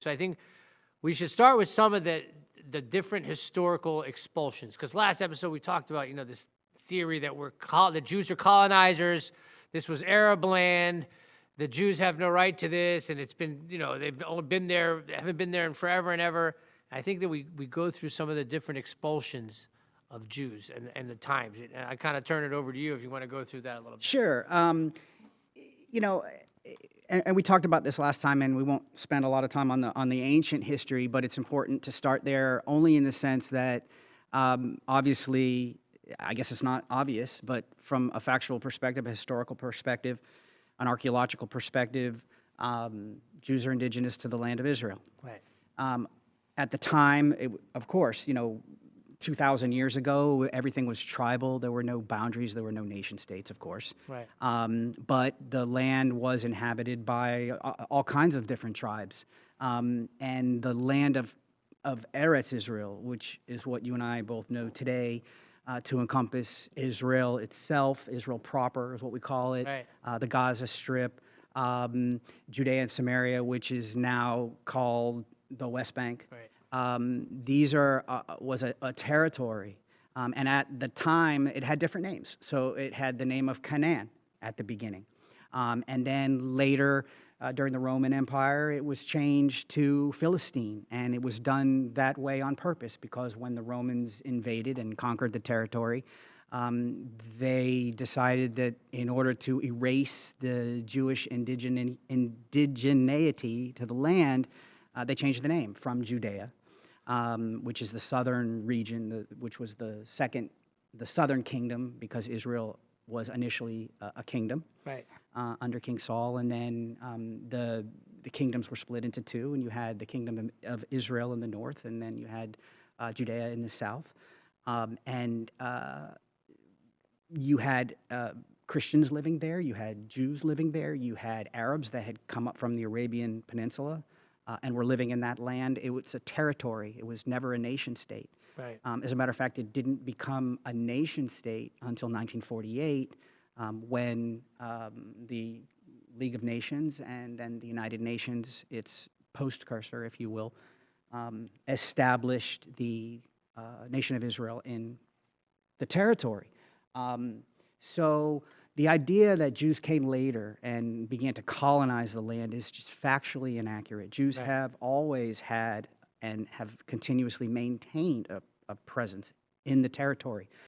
So I think we should start with some of the different historical expulsions, because last episode we talked about, this theory that the Jews are colonizers. This was Arab land. The Jews have no right to this, and it's been, they've only been there, haven't been there in forever and ever. I think that we go through some of the different expulsions of Jews and the times. And I kind of turn it over to you if you want to go through that a little bit. Sure. And we talked about this last time, and we won't spend a lot of time on the ancient history, but it's important to start there only in the sense that obviously, I guess it's not obvious, but from a factual perspective, a historical perspective, an archaeological perspective, Jews are indigenous to the land of Israel. Right. At the time, of course, 2,000 years ago, everything was tribal. There were no boundaries. There were no nation states, of course. Right. But the land was inhabited by all kinds of different tribes. And the land of Eretz Israel, which is what you and I both know today, to encompass Israel itself, Israel proper is what we call it, Right. the Gaza Strip, Judea and Samaria, which is now called the West Bank. Right. These was a territory, and at the time it had different names. So it had the name of Canaan at the beginning, and then later during the Roman Empire it was changed to Philistine, and it was done that way on purpose because when the Romans invaded and conquered the territory, they decided that in order to erase the Jewish indigeneity to the land, they changed the name from Judea, which is the southern region, which was the southern kingdom, because Israel was initially a kingdom, Right. under King Saul, and then the kingdoms were split into two, and you had the kingdom of Israel in the north, and then you had Judea in the south, and you had Christians living there, you had Jews living there, you had Arabs that had come up from the Arabian Peninsula and were living in that land. It was a territory. It was never a nation state. Right. As a matter of fact, it didn't become a nation state until 1948 when the League of Nations and then the United Nations, its postcursor, if you will, established the nation of Israel in the territory. So the idea that Jews came later and began to colonize the land is just factually inaccurate. Jews Right. have always had and have continuously maintained a presence in the territory.